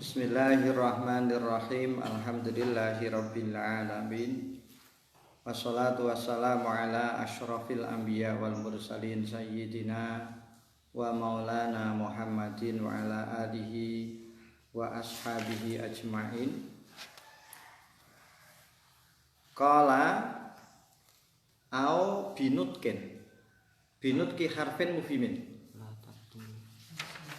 Bismillahirrahmanirrahim. Alhamdulillahirabbil alamin. Wassalatu wassalamu ala asyrafil anbiya wal mursalin sayyidina wa maulana Muhammadin wa ala alihi wa ashabihi ajmain. Qala au binutki harfin mufhimin.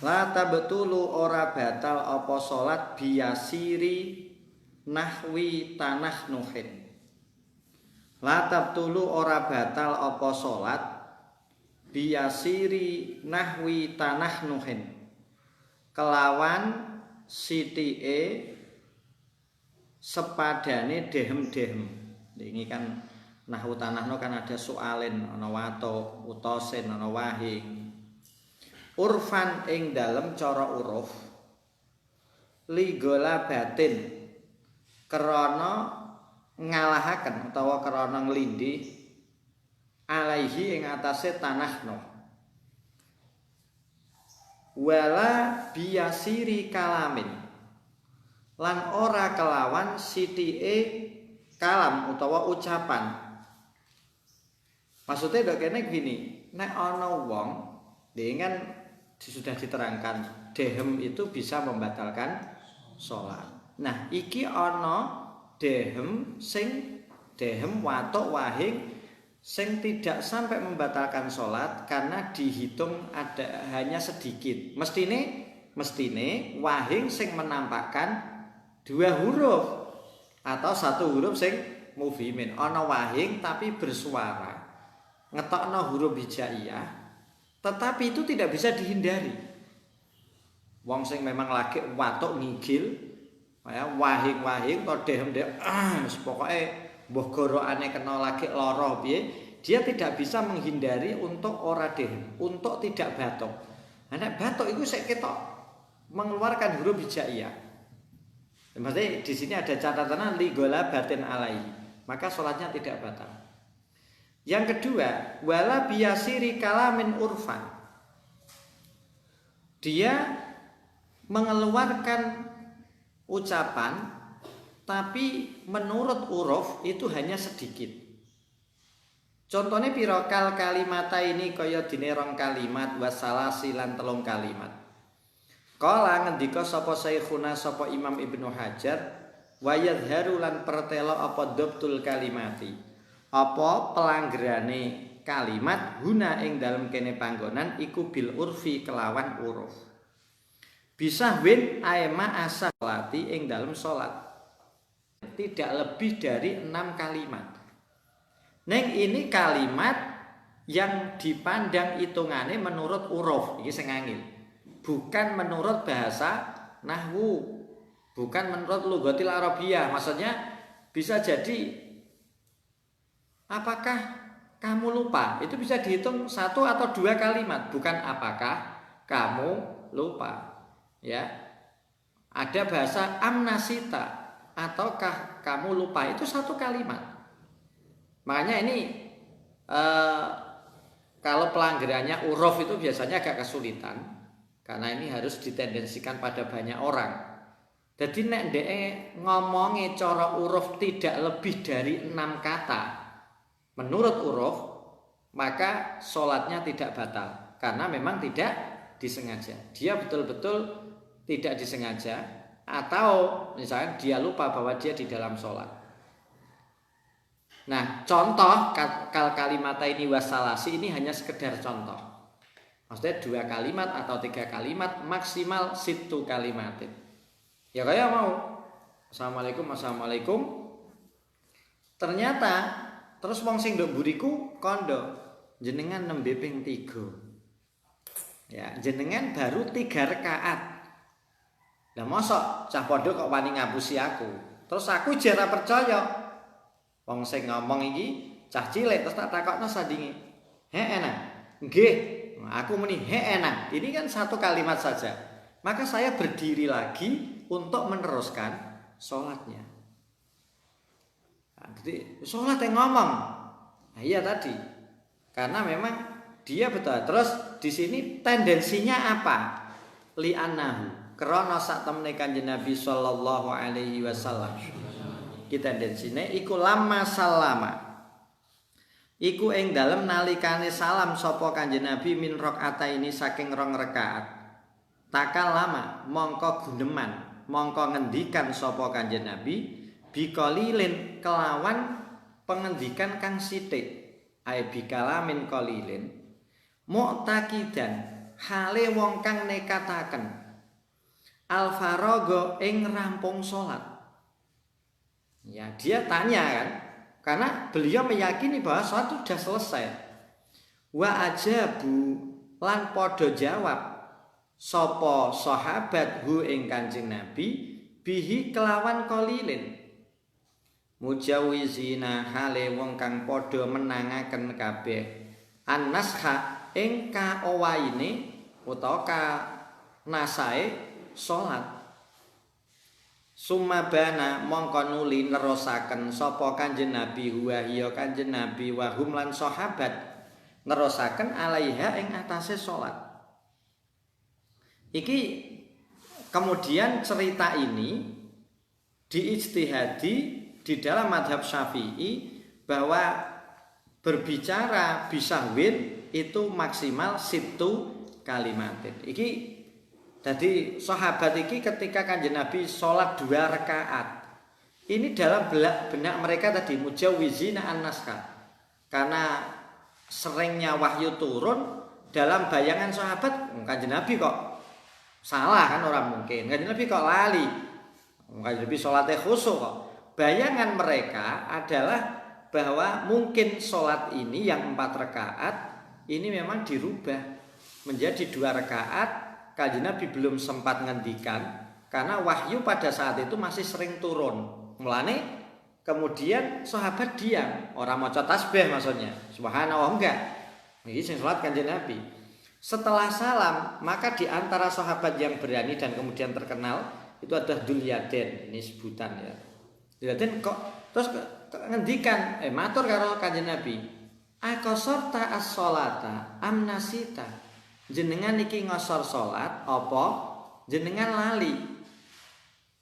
La tabtulu ora batal apa salat biyasiri nahwi tanah nuhin. La tabtulu ora batal apa salat biyasiri nahwi tanah nuhin. Kelawan sithike sepadane dehem-dehem. Ini kan nahwu tanahno kan ada soalen, ana wato, utosen, ana wahing. Urfan ing dalem cara uruf ligola batin krana ngalahaken utawa krana nglindhi alaihi ing atase tanahno wala biyasiri kalamin lan ora kelawan sithike kalam utawa ucapan. Maksudnya dok kene gini, nek ana wong dengan sudah diterangkan dehem itu bisa membatalkan sholat. Nah, iki ana dehem watok wahing sing tidak sampai membatalkan sholat karena dihitung ada hanya sedikit. Mestine wahing sing menampakkan dua huruf atau satu huruf sing mufhimin. Ana wahing tapi bersuara ngetokno huruf hijaiyah. Tetapi itu tidak bisa dihindari. Wong sing memang lagi watuk ngigil, ya wahing-wahing atau dehem-dehem, pokoke mbah gorokane kena lagi lara piye, dia tidak bisa menghindari untuk ora dehem, untuk tidak batuk. Nek batuk itu sik ketok mengeluarkan huruf hijaiyah. Maksudnya di sini ada catatan ligola batin alai, maka sholatnya tidak batal. Yang kedua, wala biyasiri kalamin urfan. Dia mengeluarkan ucapan tapi menurut uruf itu hanya sedikit. Contohnya pirokal kalimata ini kaya dene rong kalimat wasalasi lan telung kalimat. Kala ngendika sapa Syekhuna sapa Imam Ibnu Hajar wa yadhharu lan pertelo apa dhabtul kalimati. Apa pelanggerane kalimat guna ing dalam kene panggonan iku bil urfi kelawan uruf. Bisa win aema asalati ing dalam salat. Tidak lebih dari 6 kalimat. Neng ini kalimat yang dipandang hitungane menurut uruf, iki sing angel. Bukan menurut bahasa nahwu, bukan menurut lughatil arabiyah. Maksudnya bisa jadi apakah kamu lupa? Itu bisa dihitung 1 atau 2 kalimat, bukan apakah kamu lupa. Ya. Ada bahasa amnasita ataukah kamu lupa, itu 1 kalimat. Makanya ini kalau pelanggarannya uruf itu biasanya agak kesulitan karena ini harus ditendensikan pada banyak orang. Jadi nek ndek ngomongi cara uruf tidak lebih dari 6 kata menurut uruf, maka sholatnya tidak batal karena memang tidak disengaja. Dia betul-betul tidak disengaja atau misalnya dia lupa bahwa dia di dalam sholat. Nah, contoh kalimat ini wasalasi ini hanya sekedar contoh. Maksudnya 2 kalimat atau 3 kalimat, maksimal 1 kalimatin. Ya kayak mau Assalamualaikum. Ternyata terus wong sing nduk mburiku kondo jenengan nembe ping 3. Ya, jenengan baru 3 rakaat. Lah mosok cah pondok kok wani ngapusi aku. Terus aku jera percaya. Wong sing ngomong iki cah cilik terus tak takokno sandinge. Enak. Nggih, aku muni enak. Ini kan 1 kalimat saja. Maka saya berdiri lagi untuk meneruskan sholatnya. Jadi sholat yang ngomong, nah, iya tadi, karena memang dia betul. Terus di sini tendensinya apa? Li'annahu krana sak temene Kanjeng Nabi sallallahu alaihi wasallam. Kita densine iku lama salama. Iku ing dalem nalikane salam sapa Kanjeng Nabi min rakaataini saking 2 rakaat. Takal lama mongko guneman, mongko ngendikan sapa Kanjeng Nabi biqalilin kelawan pengendikan kang sithik. Ai bikalamin qalilin mu'taqidan hale wong kang nekataken al faraga ing rampung salat. Ya, dia tanya kan, karena beliau meyakini bahwa salat sudah selesai. Wa ajabu lan padha jawab sapa sahabat hu ing Kanjeng Nabi bihi kelawan qalilin. Mujawizina hale wong kang padha menangaken kabeh annasha ing kaowaine utawa ka nasae salat. Sumabana mongko nuli nerusaken sapa Kanjeng Nabi wa hiya Kanjeng Nabi wa hum lan sahabat nerusaken alaiha ing atase salat. Iki kemudian cerita ini diijtihadi di dalam madhab Syafi'i bahwa berbicara bisahwin itu maksimal 7 kalimatin. Iki jadi sahabat iki ketika Kanjeng Nabi sholat 2 rakaat. Ini dalam benak mereka tadi mujawizina an-naskah. Karena seringnya wahyu turun dalam bayangan sahabat, Kanjeng Nabi kok salah kan orang mungkin. Kanjeng Nabi kok lali. Kanjeng Nabi sholatnya khusyuk kok. Bayangan mereka adalah bahwa mungkin sholat ini yang 4 rakaat ini memang dirubah menjadi 2 rakaat. Kanjeng Nabi belum sempat ngendikan karena wahyu pada saat itu masih sering turun. Mulane kemudian sahabat diam, orang maca tasbih maksudnya. Subhanallah enggak. Ini sing sholat Kanjeng Nabi. Setelah salam, maka di antara sahabat yang berani dan kemudian terkenal itu adalah Dulyadain. Ini sebutan ya. Dulyadain kok terus ngendikan matur karo Kanjeng Nabi. Aqasarta as-sholata am nasita. Jenengan iki ngosor salat apa jenengan lali.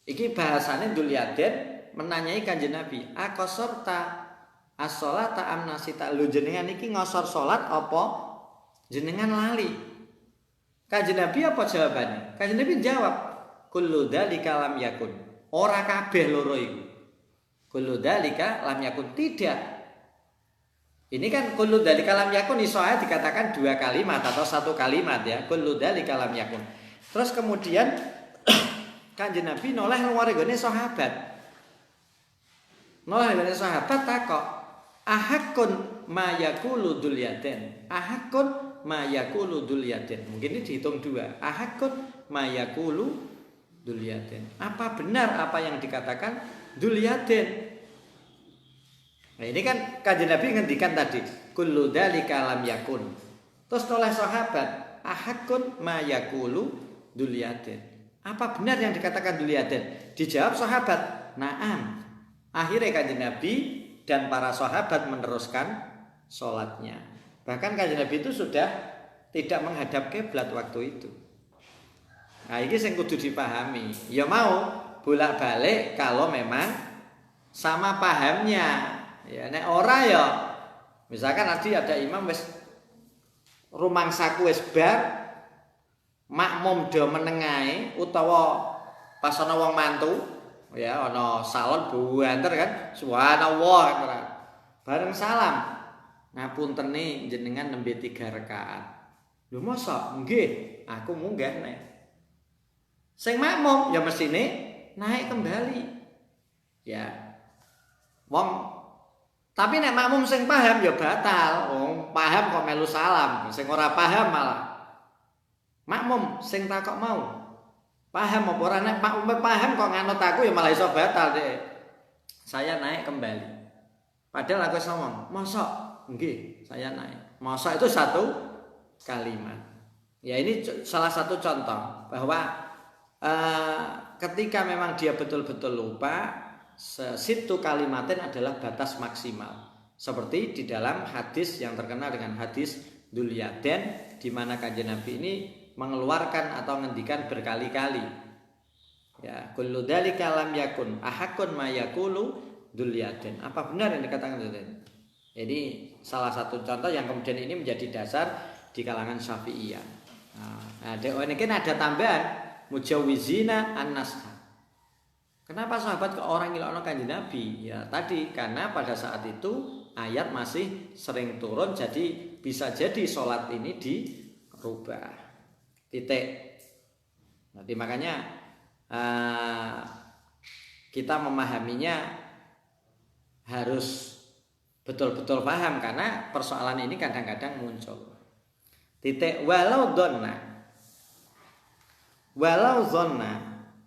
Iki bahasane Dulyadain menanyai Kanjeng Nabi. Aqasarta as-sholata am nasita. Lho jenengan iki ngosor salat apa jenengan lali. Kanjeng Nabi apa jawabannya? Kanjeng Nabi jawab, kullu dzalika lam yakun. Ora kabeh loro iku. Kullu dzalika lam yakun, tidak. Ini kan kullu dzalika lam yakun iso ae dikatakan 2 kalimat atau 1 kalimat ya. Kullu dzalika lam yakun. Terus kemudian Kanjeng Nabi noleh luwargane sahabat. Noleh luwargane sahabat takok, ahakun ma yaqulu Dulyadain. Ahakun ma yaqulu Dulyadain. Mungkin ini dihitung 2. Ahakun ma yaqulu Dulyadain. Apa benar apa yang dikatakan Dulyadain? Nah ini kan Kanjeng Nabi ngendikan tadi kullu dzalika lam yakun. Terus oleh sahabat, ahakun ma yaqulu Dulyadain. Apa benar yang dikatakan Dulyadain? Dijawab sahabat, na'am. Akhirnya Kanjeng Nabi dan para sahabat meneruskan sholatnya. Bahkan Kanjeng Nabi itu sudah tidak menghadap kiblat waktu itu. Nah ini yang kudu dipahami. Ya mau bolak-balik kalau memang sama pahamnya. Ya nek ora ya misalkan tadi ada imam wis rumangsaku wis bar makmum do menengahe utawa pas ana wong mantu ya ana salon buanter kan subhanallah bareng salam ngapuntene jenengan nembe 3 rakaat. Lho mosok nggih aku munggah nek sing makmum ya mestine naik kembali ya wong. Tapi nek makmum sing paham ya batal. Wong paham kok melu salam, sing ora paham malah. Makmum sing takok mau. Paham apa ora nek makmum paham kok nganut aku ya malah iso batal deh. Saya naik kembali. Padahal aku ngomong, "Mosok?" Nggih, saya naik. Mosok itu 1 kalimat. Ya ini salah satu contoh bahwa ketika memang dia betul-betul lupa 1 kalimatin adalah batas maksimal. Seperti di dalam hadis yang terkenal dengan hadis Dulyadain di mana Kanjeng Nabi ini mengeluarkan atau ngendikan berkali-kali Ya, kullu dzalika lam yakun ahakun ma yaqulu dzulyaden. Apa benar yang dikatakan Dzulyaden? Jadi salah satu contoh yang kemudian ini menjadi dasar di kalangan Syafi'iyah. Nah, ini kan ada tambahan mujawizina an-nasha. Kenapa sahabat ke orang ngilokno Kanjeng Nabi? Ya tadi karena pada saat itu ayat masih sering turun, jadi bisa jadi sholat ini dirubah. Titik. Nanti makanya kita memahaminya harus betul-betul paham karena persoalan ini kadang-kadang muncul. Titik walau zonna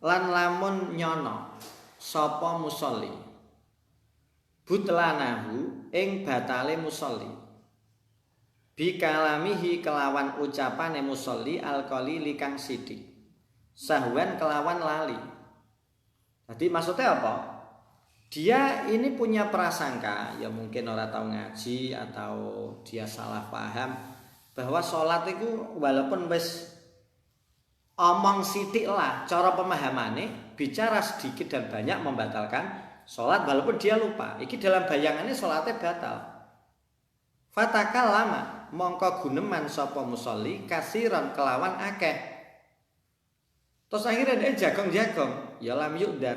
lan lamun nyono sapa musolli butlanahu ing batale musolli bikalamihi kelawan ucapane musolli alqali kang sithik sahwan kelawan lali. Jadi maksudnya apa? Dia ini punya prasangka, ya mungkin orang tahu ngaji atau dia salah paham bahwa sholat itu walaupun wis omong sithik lah, cara pemahamannya bicara sedikit dan banyak membatalkan sholat walaupun dia lupa. Iki dalam bayangannya sholatnya batal. Fatakal lama mongko guneman sapa musolli kasiron kelawan akeh. Terus akhirnya dia jagong-jagong, ya lam yudar,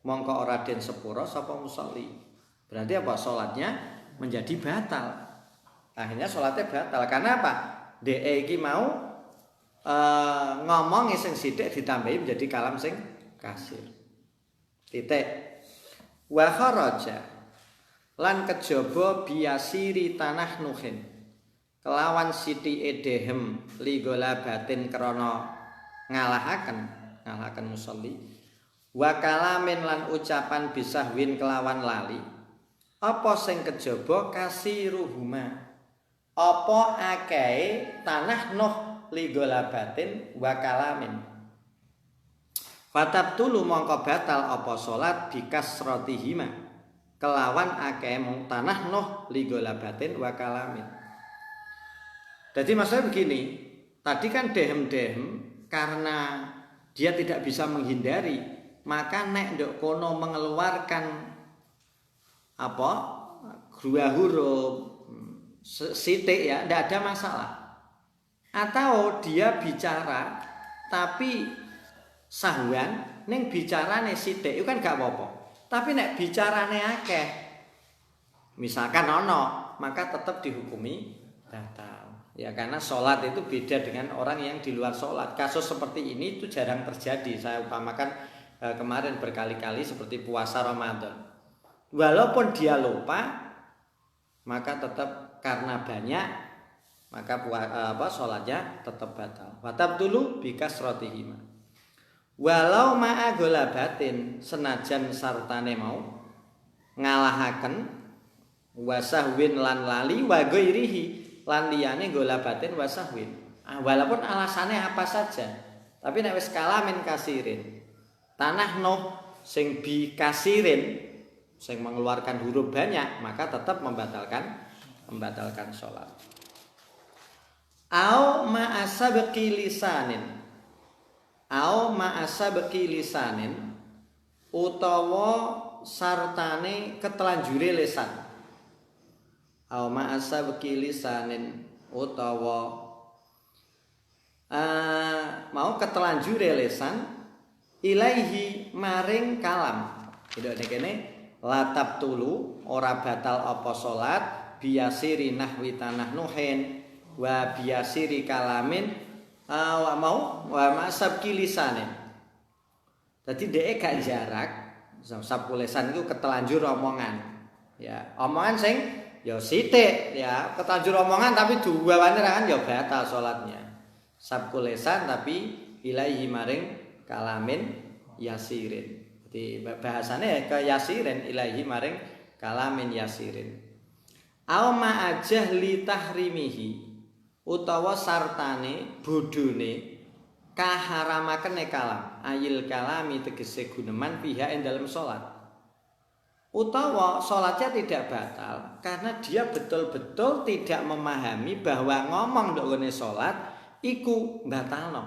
mongko ora den sepura sapa musolli. Berarti apa? Salatnya menjadi batal. Akhirnya salatnya batal. Karena apa? Dhek iki mau ngomong sing sithik ditambahi menjadi kalam sing kasir. Titik. Wa kharaja lan kejaba biasiri tanah nuhin. Kelawan sithike dehem ligola batin krana ngalahaken musolli wa kalamin lan ucapan bisahwin kelawan lali apa sing kejaba kasiruhuma apa akeh tanah nuh ligolabatin wa kalamin fatabtulu mongko batal apa salat bikasratihima kelawan akeh mung tanah nuh ligolabatin wa kalamin. Jadi maksudnya begini, tadi kan dehem karena dia tidak bisa menghindari, maka nek ndok kono mengeluarkan apa dua huruf sithik ya ndak ada masalah. Atau dia bicara tapi sahwan ning bicarane sithik itu kan gak apa-apa. Tapi nek bicarane akeh misalkan ono, maka tetap dihukumi batal. Ya karena sholat itu beda dengan orang yang di luar sholat. Kasus seperti ini itu jarang terjadi. Saya umpamakan kemarin berkali-kali seperti puasa Ramadan. Walaupun dia lupa, maka tetap karena banyak, maka sholatnya tetap batal. Batal dulu bikasratihima. Walau ma'a golabatin senajan sartane mau ngalahaken wasahwin lan lali wa ghairihi lan liyane golabatin wasahwin. Walaupun alasannya apa saja, tapi nek wis kalamin kasirin tanah nuh sing bi kasirin sing mengeluarkan huruf banyak, maka tetap membatalkan sholat. Au ma'asabqi lisanin utawa sartane ketelanjure lisan. Au ma'asabqi lisanin utawa mau ketelanjure lisan ilaihi maring kalam. Tidak kene latab tulu ora batal apa salat biasiri nahwi tanah nuhin wa biasiri kalamin wa ma'asabqi lisanin. Dadi dhek gak jarak sabku lisan iku ketelanjur omongan. Ya, omongan sing ya sithik ya ketanjur omongan tapi duwane kan ya batal salatnya. Sabku lesan tapi ilaihi maring kalamin yasirin. Jadi bahasane ke yasirin ilaihi maring kalamin yasirin. Au ma ajahli tahrimihi utawa sartane bodhone kaharamakene kalam. Ayil kalami tegese guneman pihak ing dalam salat. Utawa sholatnya tidak batal karena dia betul-betul tidak memahami bahwa ngomong ndok ngene sholat iku batalno.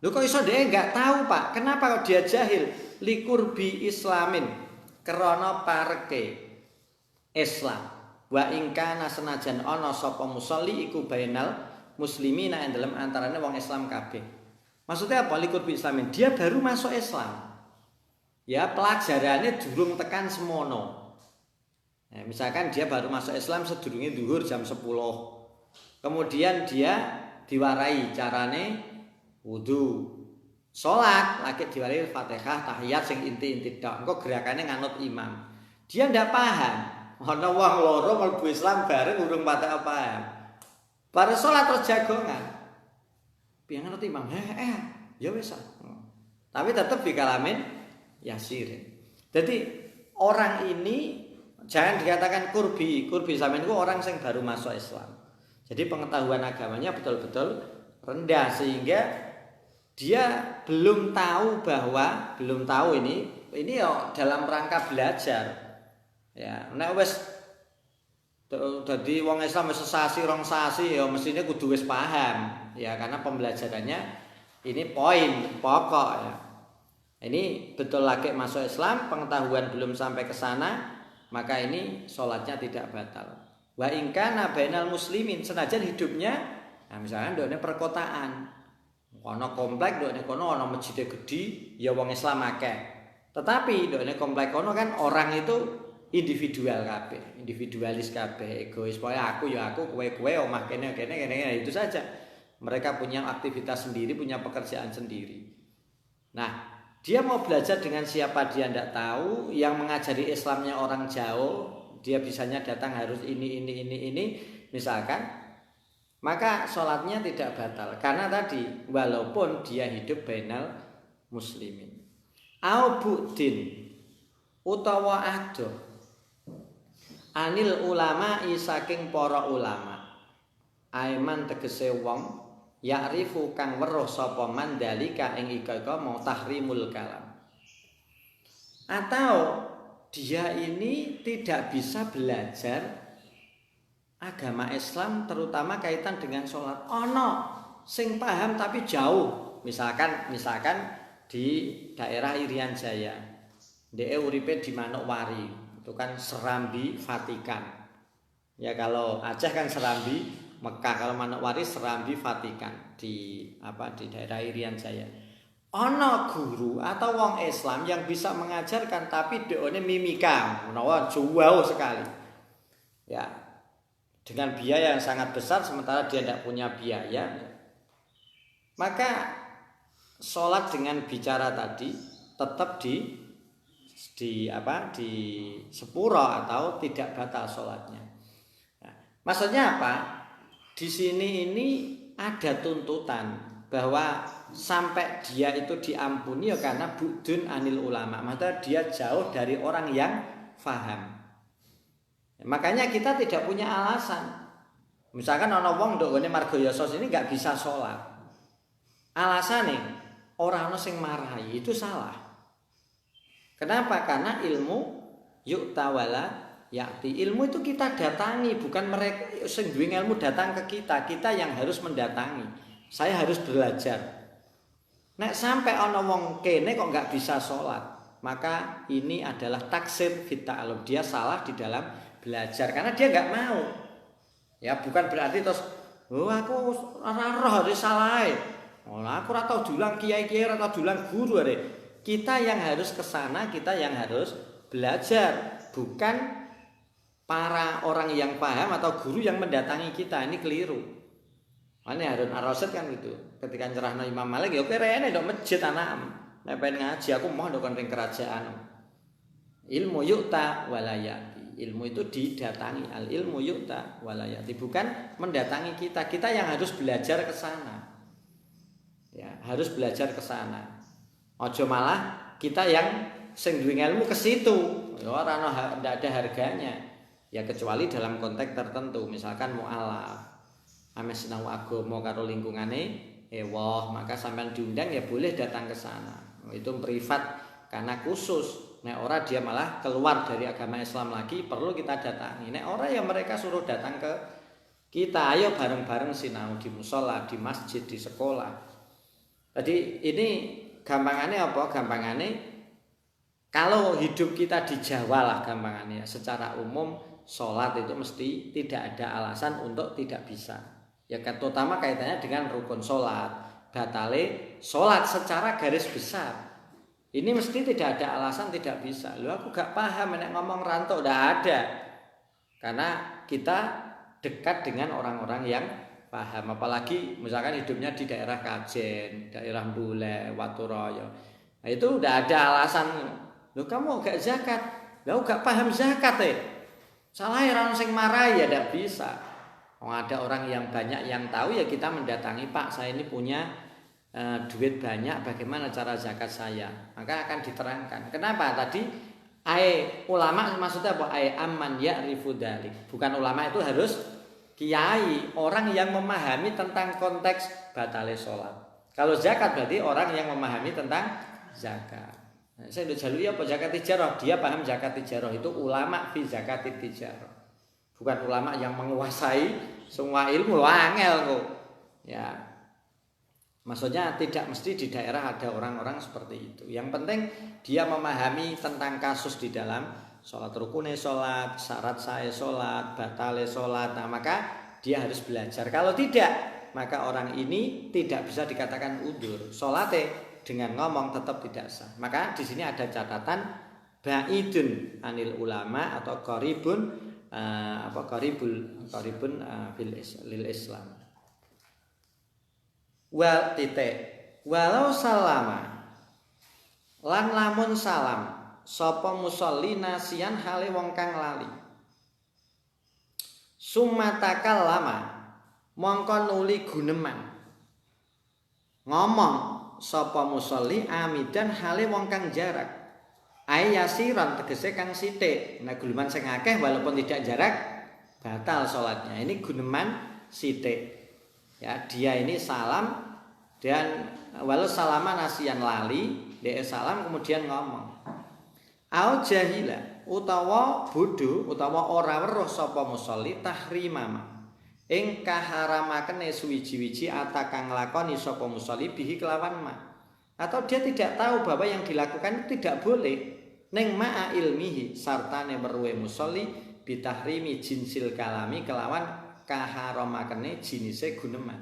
Lho kok iso dhek enggak tahu, Pak? Kenapa kok dia jahil? Likurbi islamin. Krana pareke Islam. Wa ingkana senajan ana sapa musolli iku bainal muslimina ing dalem antarane wong Islam kabeh. Maksudnya apa? Likurbi islamin. Dia baru masuk Islam. Ya, pelajarannya durung tekan semono. Ya, misalkan dia baru masuk Islam sedurunge zuhur jam 10. Kemudian dia diwarai carane wudu. Salat lagi diwarai Fatihah, tahiyat sing inti-inti tok. Engko gerakane nganut imam. Dia ndak paham. Ana wong loro mlebu Islam bareng urung Fatihah paham. Bar salat terus jagongan. Piye nganut imam? Ya wis. Tapi tetap bikalamin yasirin. Jadi orang ini jangan dikatakan kurbi Islam itu orang yang baru masuk Islam. Jadi pengetahuan agamanya betul-betul rendah sehingga dia belum tahu ini ya dalam rangka belajar. Ya, nek wis dadi wong Islam wis sesasi rong sasi ya mestine kudu wis paham ya karena pembelajarannya ini poin pokok ya. Ini betul lagi masuk Islam, pengetahuan belum sampai ke sana, maka ini sholatnya tidak batal. Wa ingkana bainal muslimin, senajan hidupnya, nah misalnya dokne perkotaan, kono komplek, dokne kono ono masjid gede, ya wong Islam akeh. Tetapi dokne komplek kono kan orang itu individual kabeh, individualis kabeh, egois. Pokoknya aku, kowe, omah kene, itu saja. Mereka punya aktivitas sendiri, punya pekerjaan sendiri. Nah, dia mau belajar dengan siapa dia tidak tahu, yang mengajari Islamnya orang jauh, dia bisanya datang harus ini, misalkan, maka sholatnya tidak batal. Karena tadi, walaupun dia hidup bainal muslimin. Au bu'din, utawa adoh, anil ulama isaking para ulama. Aiman tegese wong ya'rifu kang weruh sapa mandalika ing ika mau tahrimul kalam. Atau dia ini tidak bisa belajar agama Islam terutama kaitan dengan sholat. Ono sing paham tapi jauh. Misalkan di daerah Irian Jaya. Dia uripe di Manokwari. Itu kan Serambi Vatikan. Ya kalau Aceh kan Serambi Mekah, kalau Manokwari Serambi Vatikan di daerah Irian Jaya. Ana guru atau wong Islam yang bisa mengajarkan tapi dekone mimika, menawa jauh sekali. Ya. Dengan biaya yang sangat besar sementara dia tidak punya biaya. Maka sholat dengan bicara tadi tetap di sepuro atau tidak batal sholatnya. Nah, maksudnya apa? Di sini ini ada tuntutan bahwa sampai dia itu diampuni ya karena budun anil ulama. Maksudnya dia jauh dari orang yang faham. Makanya kita tidak punya alasan. Misalkan ana wong ndok ngene Margoyoso ini enggak bisa sholat. Alasannya orang ana sing marahi itu salah. Kenapa? Karena ilmu yuk tawala yakti. Ilmu itu kita datangi, bukan mereka sing duwe ilmu datang ke kita. Kita yang harus mendatangi. Saya harus belajar. Nek sampai ana wong kene kok enggak bisa sholat, maka ini adalah taksir fit ta'allum. Dia salah di dalam belajar karena dia enggak mau. Ya, bukan berarti terus aku ora roh hari salah. Aku ora tau dulang kiai-kiai, ora tau dulang guru are. Kita yang harus ke sana, kita yang harus belajar, bukan para orang yang paham atau guru yang mendatangi kita. Ini keliru. Ini Harun Ar-Rasyid kan gitu. Ketika nyerahno Imam Malik ya oke rene ndok masjid anak. Nek pengen ngaji aku mau ndok ning kerajaan. Ilmu yu'ta walayati. Ilmu itu didatangi. Al ilmu yu'ta walayati, bukan mendatangi kita. Kita yang harus belajar ke sana. Ya, harus belajar ke sana. Ojo malah kita yang sing duwe ilmu ke situ. Ya ora ndak ada harganya. Ya kecuali dalam konteks tertentu, misalkan mu'alaf. Ame sinau agama karo lingkungane maka sampean diundang ya boleh datang ke sana. Itu privat karena khusus. Nek ora dia malah keluar dari agama Islam lagi, perlu kita datangi. Nek ora ya mereka suruh datang ke kita. Ayo bareng-bareng sinau di mushola, di masjid, di sekolah. Jadi ini gampangannya apa? Gampangannya kalau hidup kita di Jawa lah gampangannya, secara umum sholat itu mesti tidak ada alasan untuk tidak bisa. Ya kan, terutama kaitannya dengan rukun sholat, batale sholat secara garis besar. Ini mesti tidak ada alasan tidak bisa. Lu aku gak paham nek ngomong rantau, udah ada. Karena kita dekat dengan orang-orang yang paham, apalagi misalkan hidupnya di daerah Kajen, daerah Bule, Waturoyo. Nah, itu udah ada alasan. Loh kamu gak zakat, loh gak paham zakat salah orang sing marah ya tidak bisa. Ada orang yang banyak yang tahu ya kita mendatangi, Pak saya ini punya duit banyak, bagaimana cara zakat saya, maka akan diterangkan. Kenapa tadi ulama maksudnya apa? Amman ya'rifu dzalik. Bukan ulama itu harus kiai, orang yang memahami tentang konteks batale sholat. Kalau zakat berarti orang yang memahami tentang zakat. Nah, saya udah jalui apa zakat tijarah, dia paham zakat tijarah itu ulama fi zakat tijarah, bukan ulama yang menguasai semua ilmu. Angel kok ya, maksudnya tidak mesti di daerah ada orang-orang seperti itu. Yang penting dia memahami tentang kasus di dalam sholat, rukune sholat, syarat saya sholat, batale sholat. Nah maka dia harus belajar. Kalau tidak, maka orang ini tidak bisa dikatakan udzur. Sholatnya dengan ngomong tetap tidak sah. Maka di sini ada catatan ba'idun anil ulama atau qaribun lil Islam. Walau salama lan lamun salam sapa musolli nasian hale wong kang lali. Sumatakal lama mongko nuli guneman ngomong sapa musolli amidan hale wong kang jarak. Ayasiran tegese kang sithik. Nah guneman sing akeh walaupun tidak jarak batal salatnya. Ini guneman sithik. Ya, dia ini salam dan walau salama nasian lali, dia salam kemudian ngomong. Au jahila utawa bodho utawa ora weruh sapa musolli tahrimama ing kaharamakene suwiji-wiji atakang nglakoni sapa musolli bihi kelawan ma. Atau dia tidak tahu bahwa yang dilakukan itu tidak boleh ning ma'a ilmihi sartane weruhe musolli bitahrimi jinsil kalami kelawan kaharamakene jinise guneman.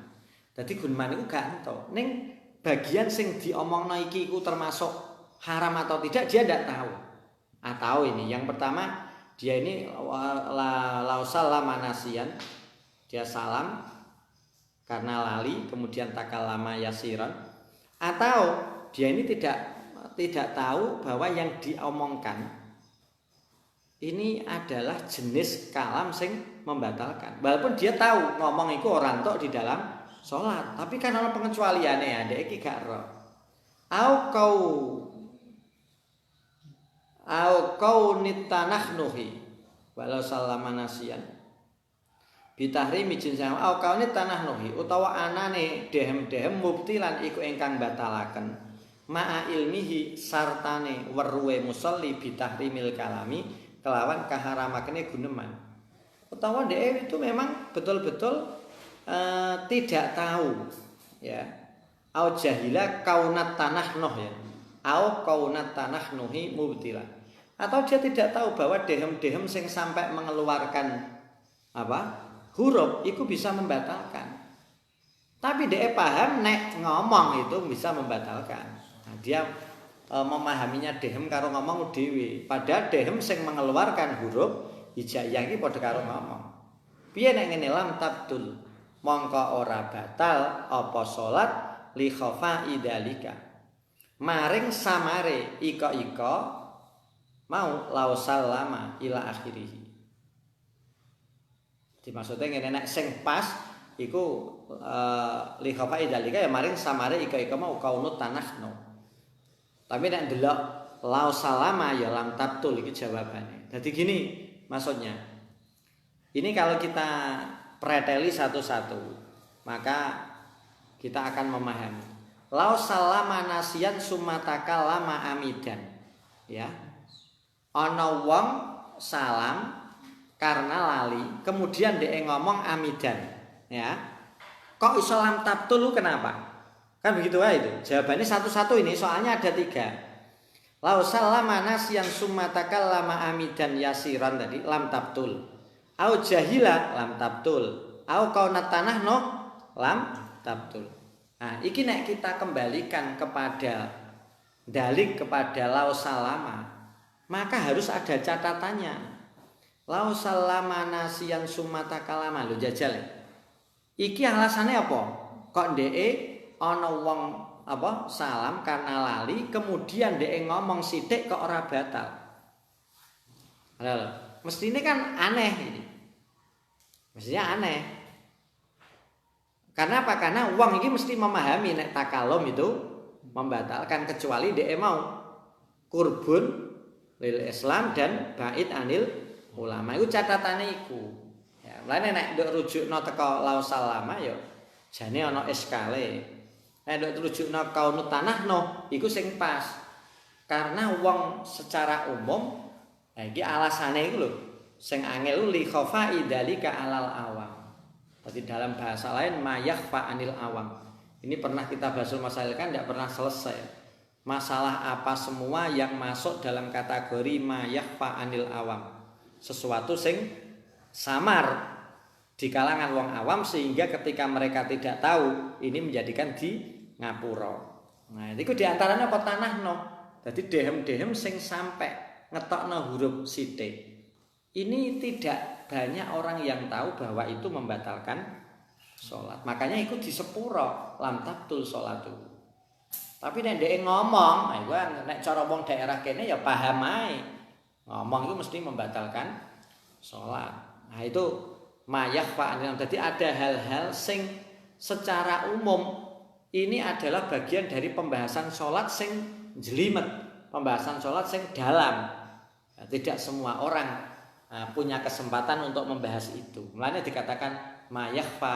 Dadi guneman iku gak ento ning bagian sing diomongno iki iku termasuk haram atau tidak dia tidak tahu. Atau ini yang pertama dia ini lausal manasian, dia salam karena lali kemudian takallama yasiran, atau dia ini tidak tahu bahwa yang diomongkan ini adalah jenis kalam sing membatalkan. Walaupun dia tahu ngomong itu orang tok di dalam sholat, tapi kan ana pengecualiane ya, iki gak ro. Au nitanahnuhi walau salama nasian bitahrimi jinsah au kaunit tanahnuhi utawa anane dehem-dehem mubtilan iku ingkang batalaken ma'a ilmihi sartane weruhe musolli bitahrimil kalami kelawan kaharamakene guneman. Utawa dhek itu memang betul-betul tidak tahu ya. Au jahila kaunat tanahnuh ya. Au kaunat tanahnuhi mubtilan. Atau dia tidak tahu bahwa dehem-dehem sing sampai mengeluarkan huruf itu bisa membatalkan. Tapi dia paham nek ngomong itu bisa membatalkan. Nah, dia memahaminya dehem karo ngomong dhewe. Padahal dehem sing mengeluarkan huruf hijaiyah iki padha karo ngomong. Piye nek ngene lam tabtul mongko ora batal apa salat li khafa'i dzalika. Maring samare ika-ika mau lausal lama ila akhirih. Dimaksudnya ngene nek sing pas iku li khafa'i dzalika ya maring samare ika-ika mau kaunut tanahno. Tapi nek ndelok lausal lama ya lam tabtul iki jawabane. Jadi gini maksudnya. Ini kalau kita preteli satu-satu, maka kita akan memahami. Lau salama nasian sumataka lama amidan. Ya. Ana wong salam karena lali, kemudian dia ngomong amidan, ya. Kok iso lam tabtul kenapa? Kan begitu aja itu. Jawabannya satu-satu ini soalnya ada 3. Lau sallama nasiyan summa takallama amidan yasiran tadi lam tabtul. Au jahila lam tabtul. Au kaunat tanah no lam tabtul. Nah, iki nek kita kembalikan kepada dalik kepada lau salama, maka harus ada catatannya. Lau salama nasiyan summa takallama lho jajal. Iki alasannya apa? Kok ndeke ana wong apa salam karena lali kemudian dhek ngomong sithik kok ora batal. Lho, mestine kan aneh ini. Mestinya aneh. Karena apa? Karena wong iki mesti memahami nek takalum itu membatalkan kecuali dhek mau kurbun lil Islam dan bait anil ulama. Iku catatane iku. Ya, mulane nek nduk rujukno teko laus salama ya jane ana eskale. Nek rujukna kaunut tanah no, iku sing pas. Karena wong secara umum, iki alasane iku lho, sing angel li khafa'i dzalika alal awam. Berarti dalam bahasa lain mayakhfa anil awam. Ini pernah kita bahas masalah kan tidak pernah selesai. Masalah apa semua yang masuk dalam kategori mayakhfa anil awam. Sesuatu sing samar di kalangan wong awam sehingga ketika mereka tidak tahu ini menjadikan di ngapura. Nah, itu diantaranya apa tanah no. Jadi dehem-dehem sing sampai ngetokno huruf sithik. Ini tidak banyak orang yang tahu bahwa itu membatalkan sholat. Makanya itu di sepuro lam tabtul sholatu. Tapi nek dhek ngomong, nek cara wong daerah kene ya paham ae. Ngomong itu mesti membatalkan sholat. Nah, itu mayakhfa. Jadi ada hal-hal sing secara umum ini adalah bagian dari pembahasan sholat sing jelimet, pembahasan sholat sing dalam. Tidak semua orang punya kesempatan untuk membahas itu. Mulanya dikatakan mayakhfa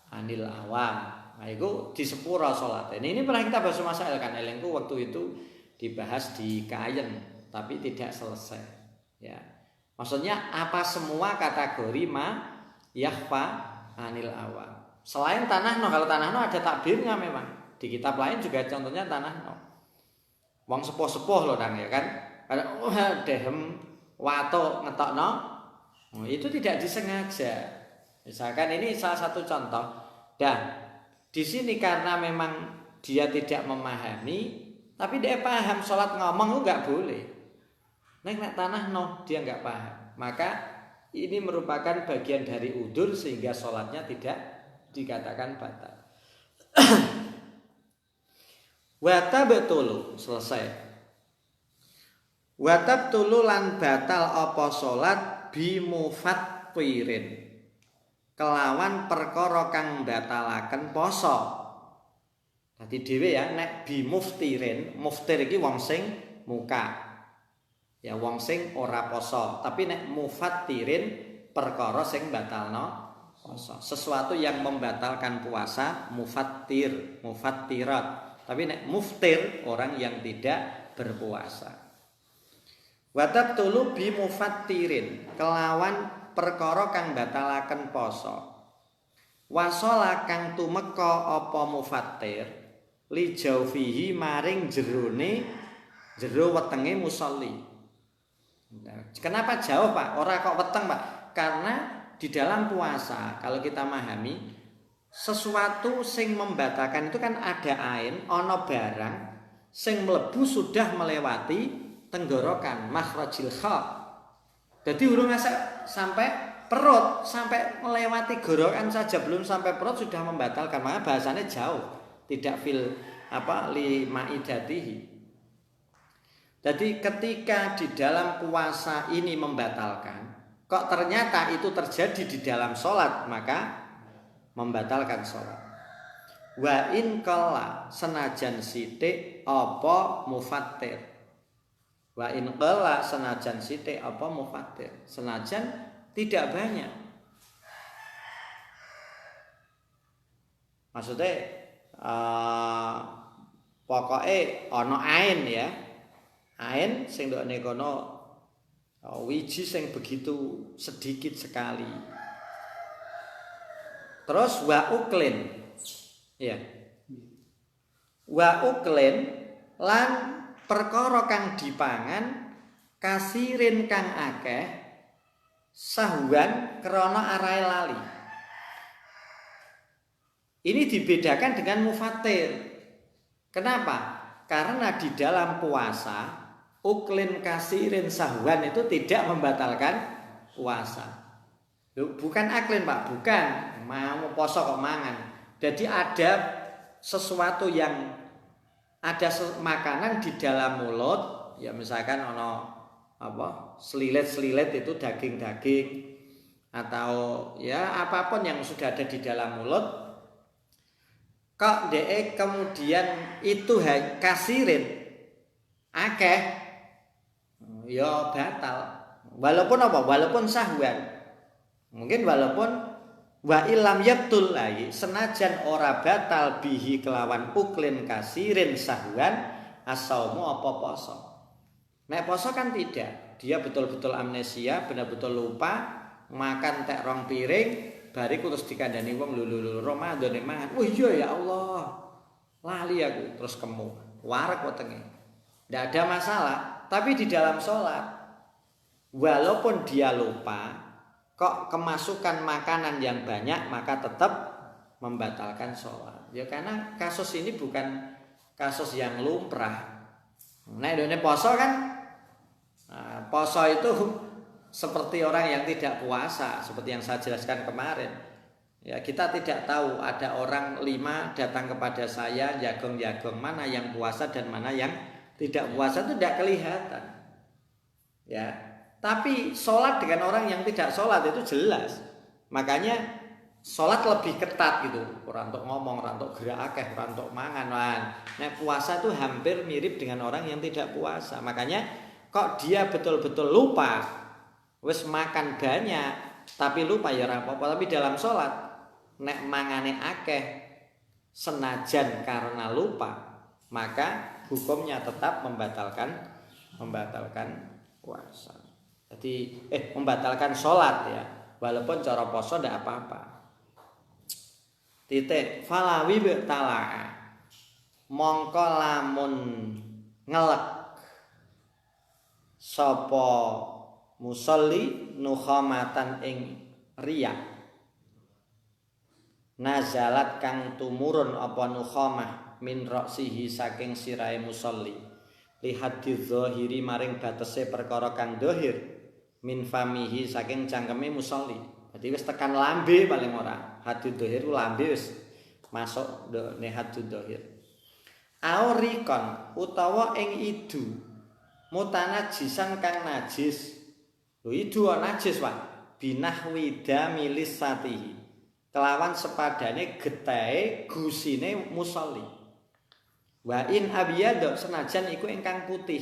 anil awam. Nah, itu di sepura sholat. Ini pernah kita bahas masalah kan elengku waktu itu dibahas di Kayen, tapi tidak selesai. Ya, maksudnya apa semua kategori mayakhfa anil awam. Selain tanah no, kalau tanah no ada takbirnya memang. Di kitab lain juga contohnya tanah no. Wong sepuh-sepuh loh kan ya kan. Ada dehem wato ngetok no. Itu tidak disengaja. Misalkan ini salah satu contoh. Dan di sini karena memang dia tidak memahami, tapi dia paham sholat ngomong itu nggak boleh. Nek tanah no dia nggak paham. Maka ini merupakan bagian dari udzur sehingga sholatnya tidak dikatakan batal. Watab tulu selesai. Watab tulu lan batal apa salat bimufattirin kelawan perkara kang batalaken poso. Dadi dhewe ya nek bimuftirin, muftir iki wong sing muka. Ya wong sing ora poso, tapi nek mufattirin perkara sing batalno puasa. Sesuatu yang membatalkan puasa mufattir, mufattirat. Tapi nek muftir orang yang tidak berpuasa. Watab tulu bi mufattirin kelawan perkara kang batalaken poso. Wasala kang tumeka apa mufattir li jaufihi maring jero wetenge musolli. Kenapa jauh Pak? Ora kok weteng Pak? Karena di dalam puasa kalau kita memahami sesuatu sing membatalkan itu kan ada ain, ono barang sing mlebu sudah melewati tenggorokan makhrajil kha. Jadi urung sampai perut, sampai melewati gorokan saja belum sampai perut sudah membatalkan. Maka bahasanya jauh, tidak fil li maidatihi. Jadi ketika di dalam puasa ini membatalkan, kok ternyata itu terjadi di dalam sholat, maka membatalkan sholat. Wa in qalla senajan sithik apa mufattir. Wa in qalla senajan sithik apa mufattir. Senajan tidak banyak. Maksudnya pokoknya ana ain ya. Ain sing ndokne kono wiji sing begitu sedikit sekali. Terus wa uklin. Ya. wa uklin lan perkara kang dipangan kasirin kang akeh sahwan krana arahe lali. Ini dibedakan dengan mufatir. Kenapa? Karena di dalam puasa uklin kasirin sahwan itu tidak membatalkan puasa. Bukan aklin Pak, bukan mau poso kok mangan. Jadi ada sesuatu yang ada makanan di dalam mulut, ya misalkan ono apa selilet-selilet itu daging-daging atau ya apapun yang sudah ada di dalam mulut, kok kemudian itu kasirin akeh, ya batal. Walaupun apa? Walaupun sahwan. Mungkin walaupun wa ilam yabtul lagi senajan ora batal bihi kelawan uklin kasirin sahwan asaumu apa poso. Nek poso kan tidak, dia betul-betul amnesia, benar-betul lupa makan tek rong piring, bariku terus dikandani wong lulu Ramadan mangan. Oh iya ya Allah, lali aku terus kemu, warek wetenge. Ndak ada masalah, tapi di dalam sholat walaupun dia lupa kok kemasukan makanan yang banyak maka tetap membatalkan sholat. Ya karena kasus ini bukan kasus yang lumrah. Nah Indonesia poso kan, poso itu seperti orang yang tidak puasa, seperti yang saya jelaskan kemarin. Ya kita tidak tahu ada orang 5 datang kepada saya jagong-jagong mana yang puasa dan mana yang tidak puasa itu tidak kelihatan. Ya. Tapi sholat dengan orang yang tidak sholat itu jelas. Makanya sholat lebih ketat gitu. Orang untuk ngomong, orang untuk gerak akeh, orang untuk mangan. Nah puasa itu hampir mirip dengan orang yang tidak puasa. Makanya kok dia betul-betul lupa. Wes makan banyak, tapi lupa ya ora apa-apa. Tapi dalam sholat, nek mangane akeh senajan karena lupa, maka hukumnya tetap membatalkan puasa. Jadi membatalkan sholat ya, walaupun cara poso tidak apa-apa. Titik falawi betala mongko lamun ngelek sapa musolli nukhamatan ing riya nazalat kang tumurun apa nukhamah min ra'sihi saking sirahe musolli lihat dzahiri maring batese perkara kang dhahir min famihi saking cangkeme musolli. Berarti wis tekan lambe paling ora. Hadid dhahir ku lambe wis masuk ne hadid dhahir. Aurikon utawa ing idu mutanajisan kang najis. Lho idu najis Pak. Binahwi damilis satihi. Kelawan sepadane getahe gusine musolli. Wa in abiyad senajan iku ingkang putih.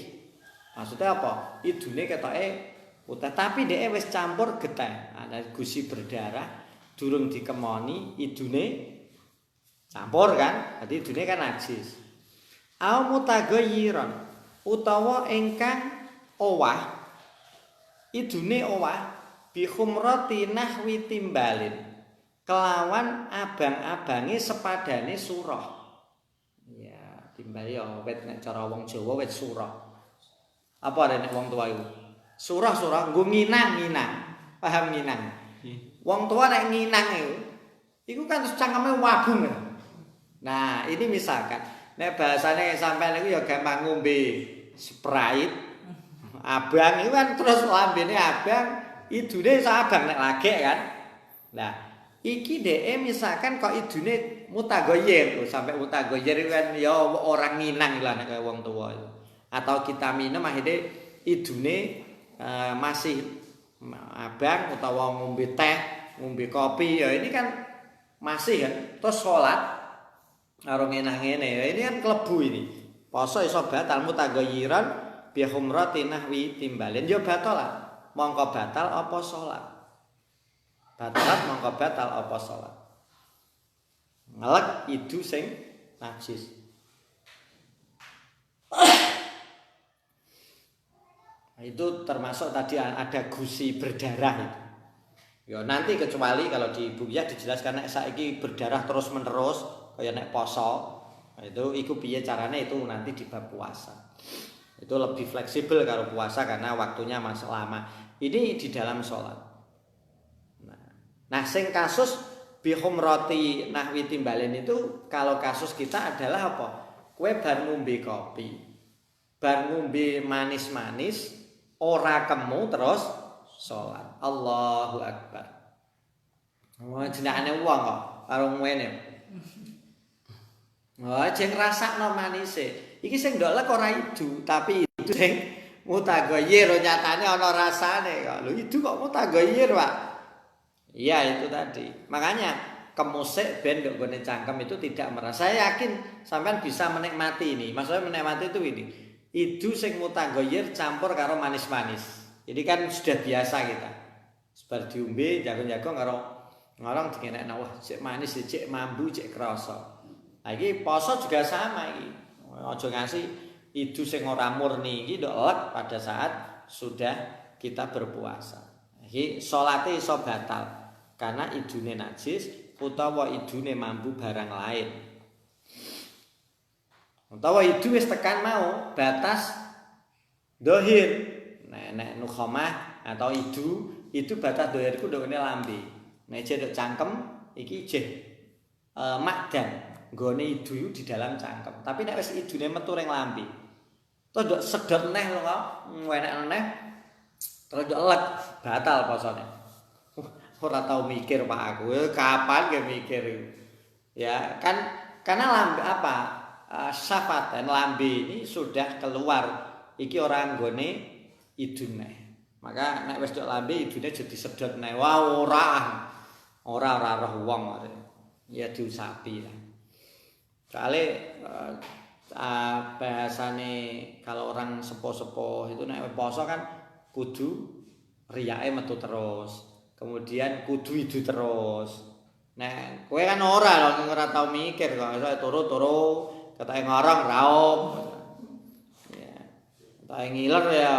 Maksudnya apa? Idune ketoke putih tapi dhek wis campur getah. Ada gusi berdarah durung dikemoni idune campur kan? Berarti idune kan najis. Au mutagayyiran utawa ingkang owah idune owah bi khumrati nahwi timbalin kelawan abang-abange sepadane surah. Ya, timbal ya wit nek cara wong Jawa wit surah. Apa nek wong tua iku? Surah-surah nggo nginang-nginang. Paham nginang? Wong tua nek nginang iku kan cangkeme wabung. Nah, ini misalkan nek bahasane sampean iku ya gampang ngombe Sprite. Abang itu kan terus lambene abang, idune sabang nek lagek kan. Nah, iki dhek misalkan kok idune mutagoyer sampai mutagoyer kan ya orang nginang lah nek wong tua itu. Atau kita minum akhirnya idune masih abang utawa ngombe teh, ngombe kopi ya ini kan masih kan terus sholat karo ngene-ngene ya ini kan klebu ini. Poso iso batal mutagayyiran bi humrati nahwi timbalin ya batal lah. Mongko batal apa sholat? Batal mongko batal apa sholat? Ngelek idu sing najis. Itu termasuk tadi ada gusi berdarah itu. Ya nanti kecuali kalau di buku ya dijelaskan nek saiki berdarah terus menerus kayak nek poso Iku piye carane itu nanti di bab puasa. Itu lebih fleksibel kalau puasa karena waktunya masih lama. Ini di dalam sholat. Nah, sing kasus bihumroti nahwi timbalen itu kalau kasus kita adalah apa? Kue bar ngombe kopi, bar ngombe manis-manis, ora kemu terus sholat. Allahu Akbar. Wah, jenengane wong kok karo ngene. Wah, jeng rasakno manise. Iki sing ndolek ora idu, tapi idu sing mutaghayyir nyatane ana rasane kok. Lho idu kok mutaghayyir, Pak. Iya, itu tadi. Makanya kemusik ben ndok gone cangkem itu tidak merasa. Saya yakin sampean bisa menikmati ini. Maksudnya menikmati itu ini. Idu sing mutaghayyir campur karo manis-manis. Jadi kan sudah biasa kita. Sebar diombe jago-jago karo ngorong dingenekno wah cek manis, cek mambu, cek krasa. Nah, iki poso juga sama iki. Aja ngasih idu sing ora murni iki ndok pada saat sudah kita berpuasa. Iki salate iso batal karena idune najis utawa idune mambu barang lain. Utawa idu wis tekan mau batas dohir. Nek nukhamah atau itu batas dohirku ndokne lambe. Nek jek cangkem iki jeh makdan. Nggone idu di dalam cangkem. Tapi nek wis idune metu ring lambe. Terus ndok sedot neh lho kok, enek neh. Terus ndok lek batal posone. Ora tau mikir Pak aku. Kapan ge mikir? Ya, kan karena lambe apa? Syafatan lambe ini sudah keluar. Iki ora nggone idune. Maka nek wis ndok lambe idune jadi sedot neh. Wah, ora roh wong. Ya diusapi lah. Soalnya bahasane kalau orang sepo-sepo itu nek poso kan kudu riyake metu terus. Kemudian kudu idu terus. Nek kowe kan ora tau mikir kok iso turu-turu ketoke ngorong raum. Ya. Ketoke ngiler ya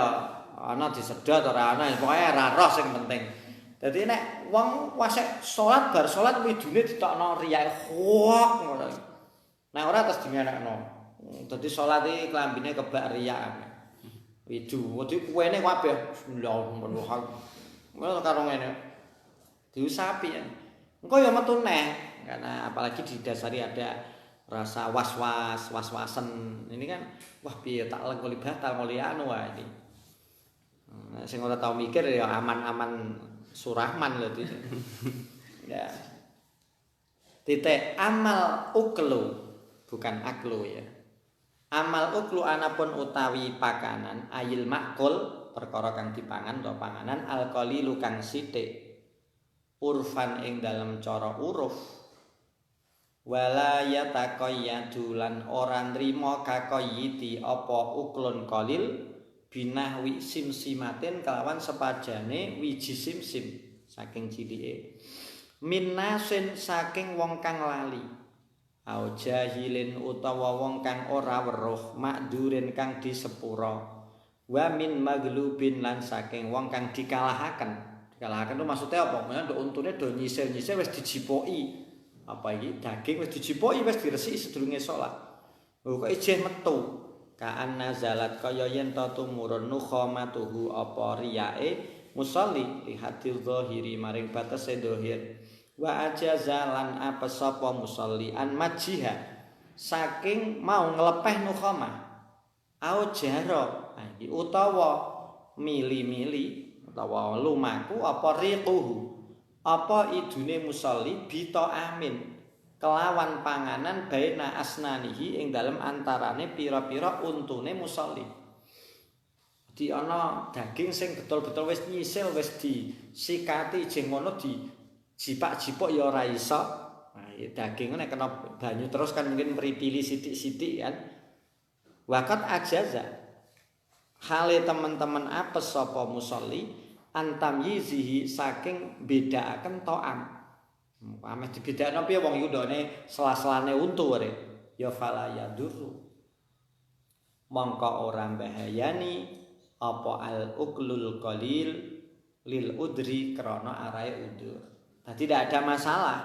ana disedot ora ana pokoke ora roh sing penting. Dadi nek wong wasek salat bar salat widune ditokno riyake khok ngono. Nah ora terus dingenekno. Dadi salat iki klambine kebak riyak. Widu, wedi kuwene kabeh bismillahirrahmanirrahim. Ngono karo ngene. Diusapi ya. Engko ya metu neh karena apalagi didasari ada rasa was-wasen. Ini kan wah piye tak lengkuli batal muli anu wae iki. Sing ora tau mikir ya aman-aman surahman lho iki. Ya. Titik amal uklu bukan aklu ya. Amal uklu anapun utawi pakanan ayil makul perkara kang dipangan utawa panganan alqalilu kang sithik urfan ing dalam cara uruf wala yataqayyadu lan ora nrimo kakoyiti apa uklun qalil binahwi simsimatin kelawan sepajane wiji simsim saking cilike minnasin saking wong kang lali au jahilin utawa wong kang ora weruh makdurin kang disepura wa min maglubin lan saking wong kang dikalahaken itu maksudnya apa? Maksudnya do untune do nyisir-nyisir wis dijipoki. Apa iki? Daging wis dijipoki wis diresiki sedurunge salat. Lho kok ijeh metu. Kaan nazalat kaya yen ta tumurun nukhamatuhu apa riyae musalli li hadil zahiri maring batase zahir. Wa ajazalan apa sapa musalli an majiha saking mau nglepeh nukhamah. Au jaro. Nah iki utawa mili-mili utawa lumaku apa riquhu apa idune musolli bita amin kelawan panganan baina asnanihi ing dalem antarane pira-pira untune musolli. Di ana daging sing betul-betul wis nyisil wis disikati jeng ngono dijipak-jipuk ya ora iso. Nah, daging nek kena banyu terus kan mungkin mripili sithik-sithik kan. Waqat ajaza hale teman-teman apes sapa musolli antam yizihi saking bedakaken to'am. Ameh dibedakno piye wong iku ndone sela-selane untu rek. Ya fala yadurru. Mongko ora bahayani apa al uklul qalil lil udri krana arae udur. Jadi tidak ada masalah.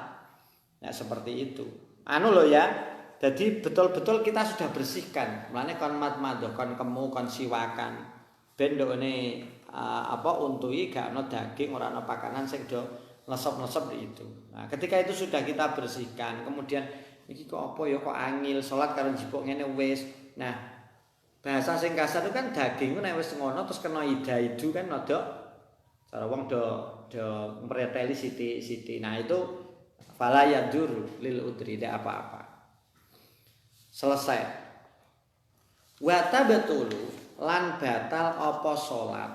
Ya seperti itu. Anu loh ya, Jadi betul-betul kita sudah bersihkan. Mulane kon madmadah, kon kemu, kon siwakan. Ben ndokne untui gak ana daging, ora ana pakanan sing do lesep-lesep itu. Nah, ketika itu sudah kita bersihkan, kemudian iki kok apa ya kok angil salat karo njipuk ngene wis. Nah, bahasa sing kasar itu kan daging ku nek wis ngono terus kena ida-idu kan rada cara wong do mreteli siti-siti. Nah, itu fala yadur lil udri tidak apa-apa. Selesai. Wa tabtulu lan batal apa salat.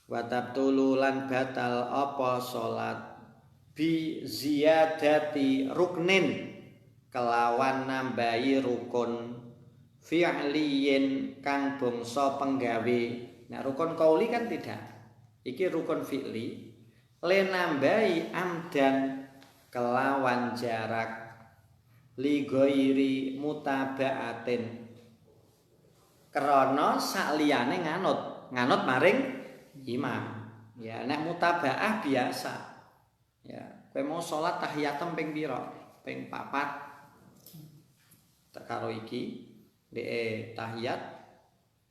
Wa tabtulu lan batal apa salat bi ziyadati ruknin kelawan nambahi rukun fi'liyin kang bangsa penggawe. Nah, rukun qauli kan tidak. Iki rukun fi'li le nambahi amdan kelawan jarak li ghairi mutaba'atin krana sakliyane nganut maring imam. Ya nek mutaba'ah biasa. Ya, kowe mau salat tahiyatem ping pira? Ping 4. Tak karo iki dhek tahiyat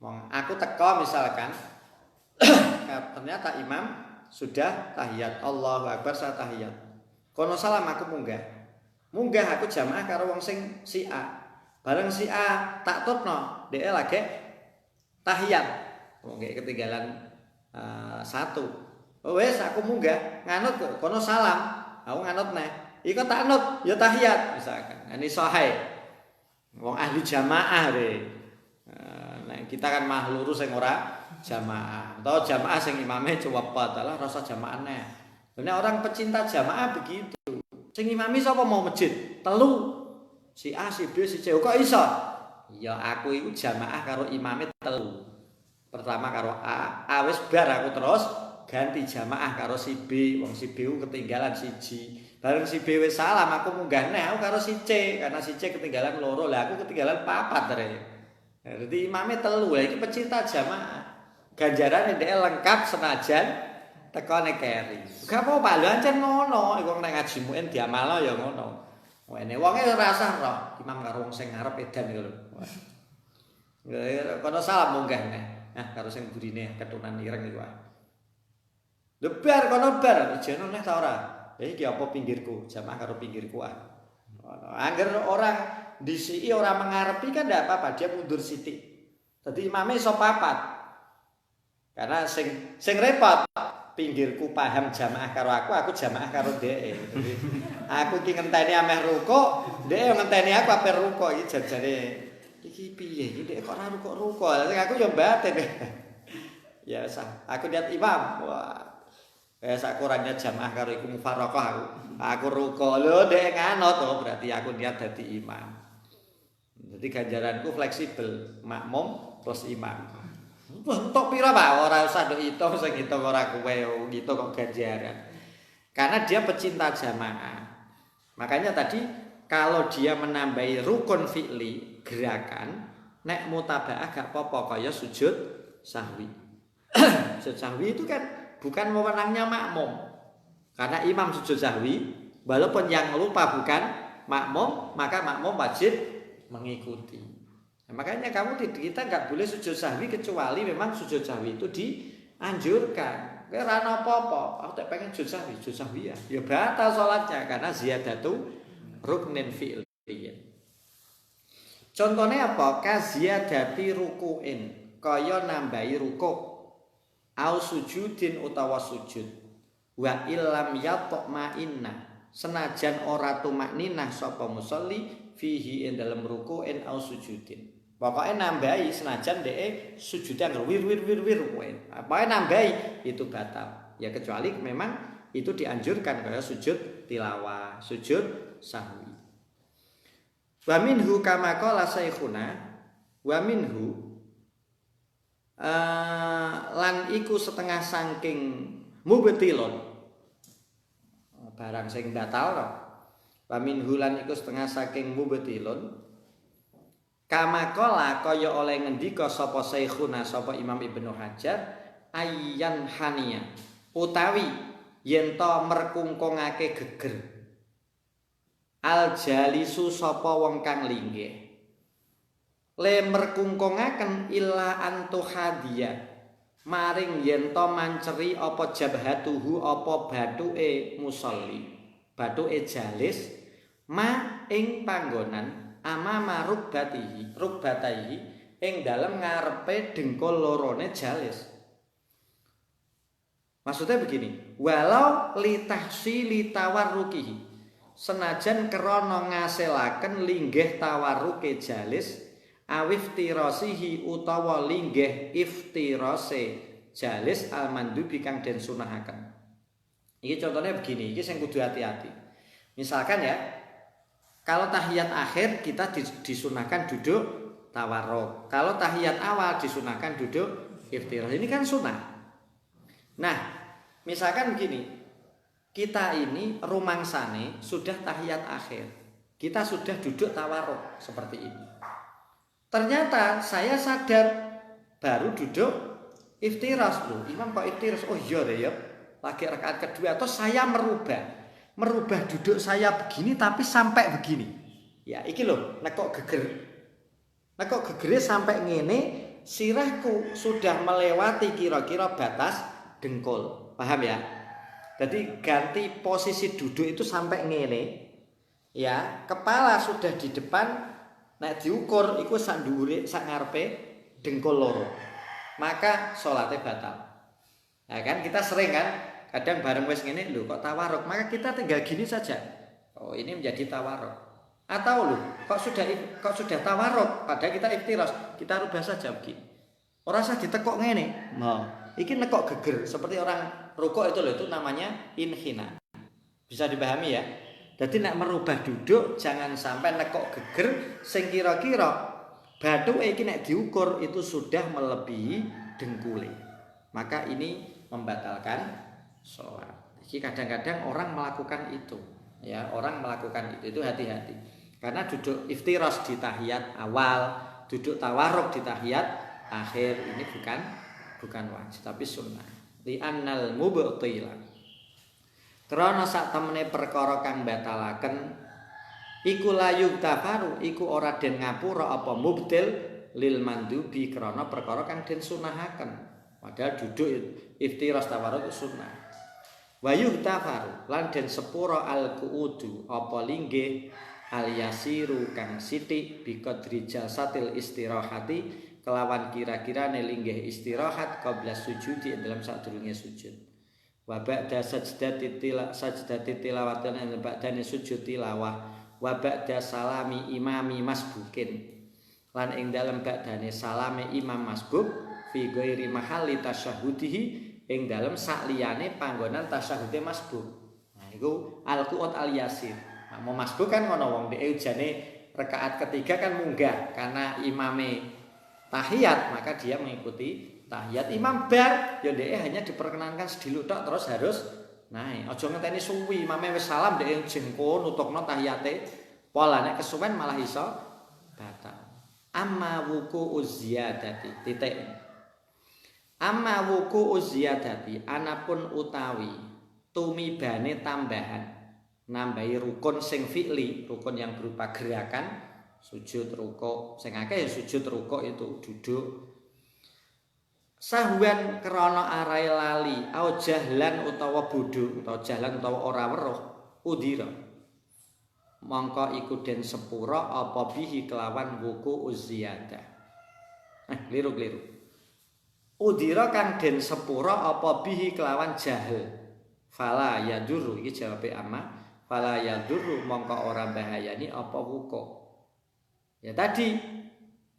wong aku teko misalkan ternyata imam sudah tahiyat Allahu Akbar saya tahiyat. Kono salam aku munggah aku jamaah karo wong sing si A. Bareng si A tak tutno, dhek lagi tahiyat. Wong ketinggalan satu. Oh wes aku munggah nganut kono salam. Aku nganut neh. Iko tak anut ya tahiyat misalkan. Ini sahih. Wong ahli jamaah re. Nah, kita kan mahluru sing ora jamaah. Atau jamaah sing imame cepet lah rasa jamaah neh. Nek orang pecinta jamaah begitu. Sing imami sapa mau masjid? Telu. Si A, si B, si C. Kok iso? Ya aku iku jamaah karo imame telu. Pertama karo A wis bar aku terus ganti jamaah karo si B. Wong si B ketinggalan siji. Bareng si B wis salam aku munggah neh aku karo si C karena si C ketinggalan loro lah aku ketinggalan 4 tere. Jadi imame telu lah iki pecinta jamaah. Ganjarane dhek lengkap senajan tekone keri. Gak apa-apa lho ancen ngono. Iku nek ngaji muin diamalno ya ngono. Wene wonge ora rasah roh imam karo wong sing ngarep edan iku lho. Kono salam munggah neh. Nah karo sing burine ketunan ireng iku wae. Lebar kono bar ijen neh ta ora? Iki apa pinggirku? Jamaah karo pinggirku ah. Angger orang disiki ora mengarepi kan ndak apa-apa dia mundur sithik. Dadi imame iso papat. Karena sing repot pinggirku paham jamaah karo aku jamaah karo dhek. Jadi aku iki ngenteni ameh ruko, dhek ngenteni aku ape ruko iki jajane. Iki piye iki dhek kok ora ruko-ruko. Aku yo batin. Ya sah, aku lihat imam. Wah. Sak kurangnya jamaah karo iku mufaraqah aku. Aku ruko lho dhek nganut oh berarti aku niat dadi imam. Jadi ganjaranku fleksibel, makmum plus imam. Wah, entuk pira, Pak? Ora usah nduk hitung sing hitung ora kowe, gitu kok ganjaran. Karena dia pecinta jamaah. Makanya tadi kalau dia menambahi rukun fi'li gerakan, nek mutabaah gak apa-apa kaya sujud sahwi. Sujud sahwi itu kan bukan wewenangnya makmum. Karena imam sujud sahwi, walaupun yang lupa bukan makmum, maka makmum wajib mengikuti. Nah, makanya kita nggak boleh sujud sahwi kecuali memang sujud sahwi itu dianjurkan. Ora ana apa-apa, aku tak pengen sujud sahwi ya. Ya batal salatnya karena ziyadatu ruknin fi'liyin. Contohnya apa? Ka ziyadati ruku'in, kaya nambahi rukuk. Au sujudin utawa sujud. Wa illam yatma'inna, senajan ora tumakninah sapa musolli fihi ing dalem ruku'in au sujudin. Pokoknya nambahi senajan dhek sujudan wir kowe. Apa nambahi itu batal. Ya kecuali memang itu dianjurkan kayak sujud tilawah, sujud sahwi. Wa minhu kama qala syekhuna wa minhu lan iku setengah saking mubtilun barang sing batal. Wa minhu lan iku setengah saking mubtilun kama qala kaya oleh ngendika sapa Syekhuna sapa Imam Ibnu Hajar ayyan haniya utawi yen to merkungkungake geger al jalisu sapa wong kang linggih le merkungkungaken illa antuhadiya maring yen to manceri apa jabhatuhu apa bathuke musolli bathuke jalis ma ing panggonan amama rukbatihi ing dalem ngarepe dengkul lorone jalis. Maksudnya begini, walau litahsili tawarrukihi senajan krana ngasilaken linggih tawarruke jalis awiftirasihi utawa linggih iftirase jalis almandubi kang den sunahaken. Iki contohnya begini, iki sing kudu hati-hati. Misalkan ya, kalau tahiyat akhir kita disunahkan duduk tawarruk. Kalau tahiyat awal disunahkan duduk iftiras. Ini kan sunnah. Nah, misalkan begini, kita ini rumangsane sudah tahiyat akhir. Kita sudah duduk tawarruk seperti ini. Ternyata saya sadar baru duduk iftiras loh. Imam kok iftiras? Oh iya deh ya. Lagi rakaat kedua atau saya merubah duduk saya begini tapi sampai begini. Ya, iki loh, nek kok gegere sampai ngene, sirahku sudah melewati kira-kira batas dengkul. Paham ya? Jadi ganti posisi duduk itu sampai ngene. Ya, kepala sudah di depan. Nek diukur iku sak dhuwure sak ngarepe dengkul loro. Maka salate batal. Nah kan kita sering kan kadang bareng wis ngene lho kok tawarruk, maka kita tinggal gini saja. Oh, ini menjadi tawarruk. Atau lho kok sudah tawarruk padahal kita iftiras, kita rubah saja begini. Ora usah ditekok ngene. Nah, iki nekok geger seperti orang rukuk itu loh, itu namanya inhina. Bisa dipahami ya? Jadi nek merubah duduk jangan sampai nekok geger sing kira-kira bathuke iki nek diukur itu sudah melebihi dengkule. Maka ini membatalkan sholat. Jadi kadang-kadang orang melakukan itu, ya orang melakukan itu hati-hati. Karena duduk iftiras di tahiyat awal, duduk tawarruk di tahiyat akhir ini bukan wajib tapi sunnah. Li annal mubtila krana sak temene perkara kang batalaken iku layuk tafaru iku ora den ngapura apa mubtil lil mandubi krana perkara kang den sunahaken. Padahal duduk iftiras tawarruk sunnah. Wayuh tafaru lan den sepura al qu'udu apa linggih al yasiru kang sithik bi qadri jalsatil istirahati kelawan kira-kirane linggih istirahat qabla sujudi dalam sadurunge sujud. Wa ba'da sajdati tilawatin lan ba'dane sujud tilawah wa ba'da salami imami masbukin lan ing dalem ba'dane salame imam masbuk fi ghairi mahalli tasyahhudihi ing dalem sakliyane panggonan tasyahude masbuk. Nah iku al-qu'ud al-yasir. Nah, mau masbuk kan ngono wong dhek ujane rakaat ketiga kan munggah karena imame tahiyat maka dia mengikuti tahiyat. Imam bar ya dhek hanya diperkenankan sediluk tok terus harus naik. Aja ngenteni suwi, imame wis salam dhek jengko nutukno tahiyate. Pola nek kesuwen malah iso batal. Amma wuku uziyadati titik. Amma wuku uziyadati anapun utawi tumibane tambahan nambahi rukun sing fi'li, rukun yang berupa gerakan sujud rukuk. Sing akeh ya sujud rukuk itu duduk. Sahwan krana arai lali au jahlan utawa bodho utawa jahlan utawa ora weruh udira mongko iku den sepura apa bihi kelawan wuku uziyadah. Keliru udira kang den sepura apa bihi kelawan jahil fala yadurru iki jawabe amma fala yadurru mongko ora bahayani apa wuku. Ya tadi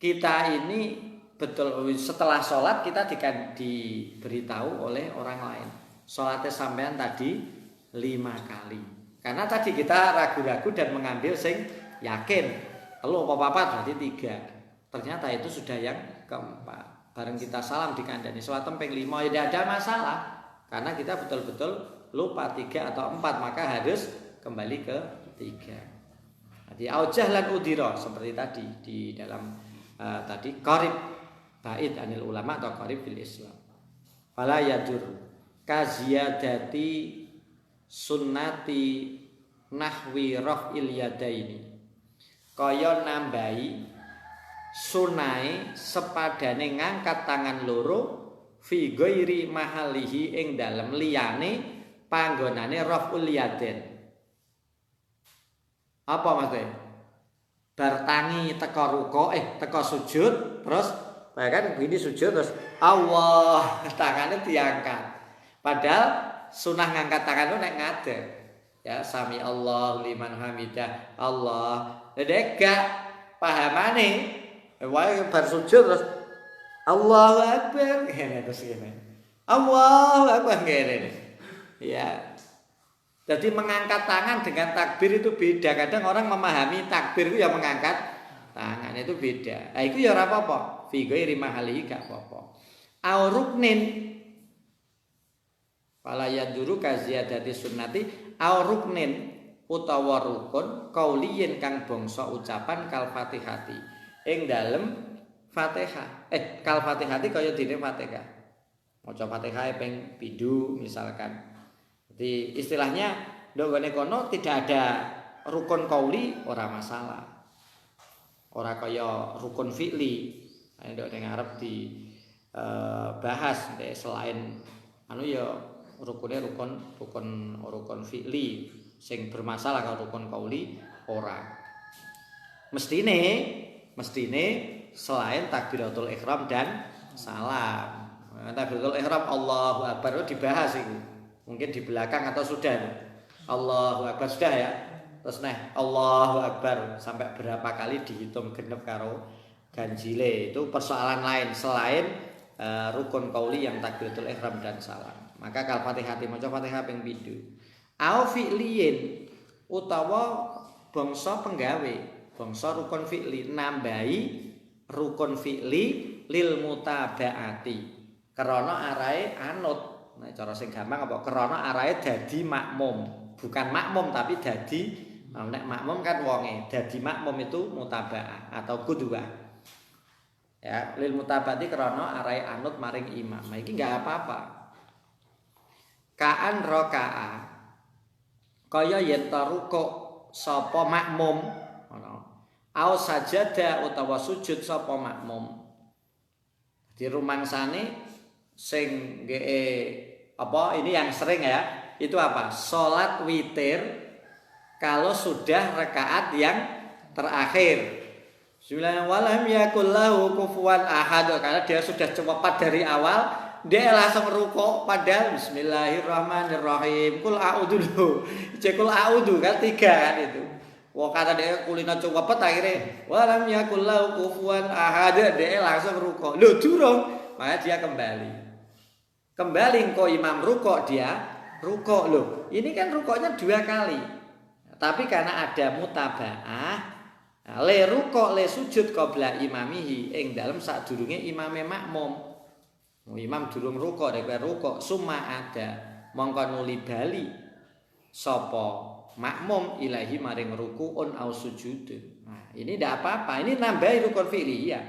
kita ini betul setelah sholat kita diberitahu oleh orang lain sholatnya sampean tadi 5 kali karena tadi kita ragu-ragu dan mengambil sing yakin telu apa berarti 3 ternyata itu sudah yang keempat bareng kita salam dikandani sholat tempeng 5 ya tidak ada masalah karena kita betul-betul lupa 3 atau 4 maka harus kembali ke 3. Jadi aujah lan udira seperti tadi di dalam tadi qarib ba'id anil ulama atau qarib fil Islam. Fala yadur kaziyadati sunnati nahwi raf'il yadaini kaya nambahi sunai sepadane ngangkat tangan loro fi ghairi mahalihi ing dalem liyane panggonane raf'ul yadain. Apa maksudnya? Bertangi teka ruko teka sujud terus bahkan begini sujud terus Allah tangannya diangkat. Padahal sunah ngangkat tangan itu nek ngadeg. Ya sami Allah liman hamidah Allah. Dadi gak pahamane wae bar sujud terus Allahu akbar ngene terus ngene. Allahu akbar ngene. Ya. Jadi mengangkat tangan dengan takbir itu beda. Kadang orang memahami takbir itu ya mengangkat tangan itu beda. Nah itu ya ora apa-apa. Fi ghairi mahalihi gak apa-apa. Au ruknin fala yaduru kaziyadati sunnati au ruknin utawa rukun kauliyin kang bangsa ucapan kal Fatihati. Ing dalem Fatihah. Kal Fatihati kaya dene Fatihah. Maca Fatihah ping 7 misalkan. Jadi istilahnya ndok kono tidak ada rukun kauli ora masalah. Ora kaya rukun fi'li. Ndok ning arep di bahas selain anu ya rukunnya rukun fi'li sing bermasalah kalau rukun kauli ora. Mestine selain takbiratul ihram dan salam. Takbiratul ihram Allahu akbar itu dibahas itu. Mungkin di belakang atau sudah Allahu akbar sudah ya. Terus Allahu akbar sampai berapa kali dihitung genep karo ganjile itu persoalan lain selain rukun kauli yang takbiratul ihram dan salam. Maka kal Fatihati maca Fatihah ping 7. Au fi'liyin utawa bangsa penggawe, bangsa rukun fi'li nambahi rukun fi'li lil mutabaati. Karena arahe anut. Nah, cara sing gampang apa? Karena arahe dadi makmum, bukan makmum tapi dadi nek makmum kan wonge, dadi makmum itu mutabaah atau qudwah. Ya, lil mutabati karena arahe anut maring imam. Nah, iki enggak apa-apa. Kaan raka'a kaya yen ruku sapa makmum ngono. Au sajada utawa sujud sapa makmum. Di rumangsane sing ini yang sering ya itu apa salat witir kalau sudah rakaat yang terakhir walam yakul lahu kufuwan ahad karena dia sudah cepat dari awal dia langsung rukuk padahal bismillahirrahmanirrahim kul a'udzu dulu kul a'udzu kan 3 kan itu wah kata dia kulina cepet akhirnya walam yakul lahu kufuwan ahad dia langsung rukuk lho durung maka dia kembali kok imam rukuk dia rukuk loh. Ini kan rukuknya 2 kali. Tapi karena ada mutabaah, le rukuk le sujud qabla imamihi ing dalem sadurunge imame makmum. Imam durung rukuk dek rukuk summa ada mongko nuli bali sapa makmum ilahi maring rukuun au sujud. Nah, ini tidak apa-apa. Ini nambahi rukun fi'li ya.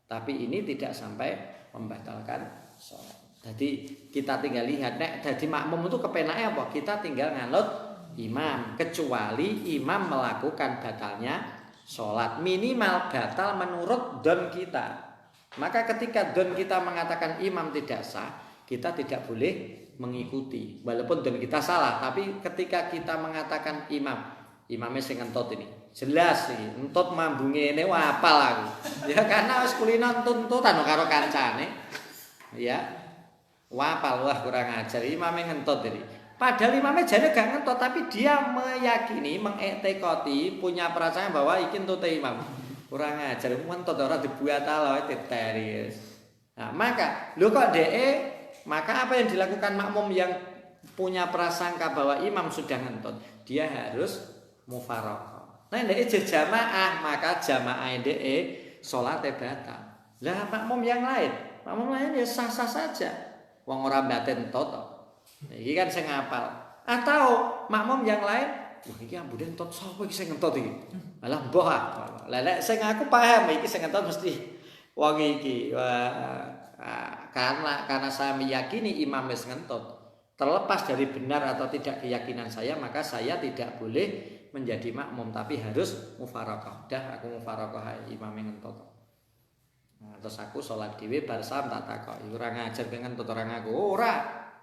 Tapi ini tidak sampai membatalkan salat. Jadi kita tinggal lihat jadi makmum itu kepenaknya apa? Kita tinggal nganut imam kecuali imam melakukan batalnya sholat minimal batal menurut don kita. Maka ketika don kita mengatakan imam tidak sah, kita tidak boleh mengikuti walaupun don kita salah. Tapi ketika kita mengatakan imamnya sing ngentut ini jelas sih entut mambunge ini apal aku ya karena wis kulino tuntutan karo kancane ya. Wapal wah kurang ajar imamnya ngentut jadi. Padahal imamnya jane gak ngentut tapi dia meyakini, mengektekoti, punya perasaan bahwa iki entute imam. Kurang ajar ngentut ora dibuat ala teteris. Nah, maka maka apa yang dilakukan makmum yang punya prasangka bahwa imam sudah ngentut, dia harus mufaraqah. Nah, ndek jamaah, maka jamaah ndek salate batal. Lah makmum yang lain ya sah-sah saja. Wong ora batin toto. Iki kan sing ngapal. Atau makmum yang lain, wah iki ambune entot sapa iki sing entot iki? Alah mbah. Lah nek sing aku paham iki sing entot mesti wong iki. Karena saya meyakini imam wis ngentot. terlepas dari benar atau tidak keyakinan saya, maka saya tidak boleh menjadi makmum, tapi harus mufarokoh. Dah aku mufarokoh imam yang ngentot. Nah, terus aku sholat dhewe bar sam tak takok, ora ngajar dengan orang aku. Ora.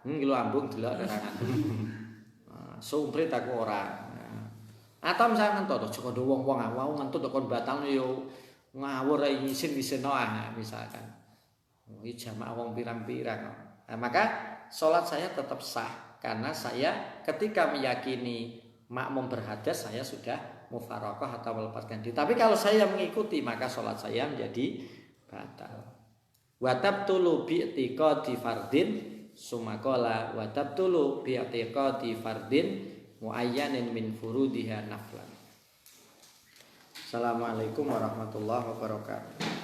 Lu ambung delok orang aku. Nah, sumprit aku ora. Nah, atau misalnya ngentot joko wong-wong awau ngentut kon batal yo ngawur isin-isino misalkan. Iki jamaah wong pirang-pirang. Nah, maka sholat saya tetap sah karena saya ketika meyakini makmum berhadas saya sudah mufarokoh atau melepaskan diri. Tapi kalau saya mengikuti maka sholat saya menjadi batal. Watabtulu bi'tiqadi fardin sumakola watabtulu bi'tiqadi fardin muayyanin min furudiha naflan. Assalamualaikum warahmatullahi wabarakatuh.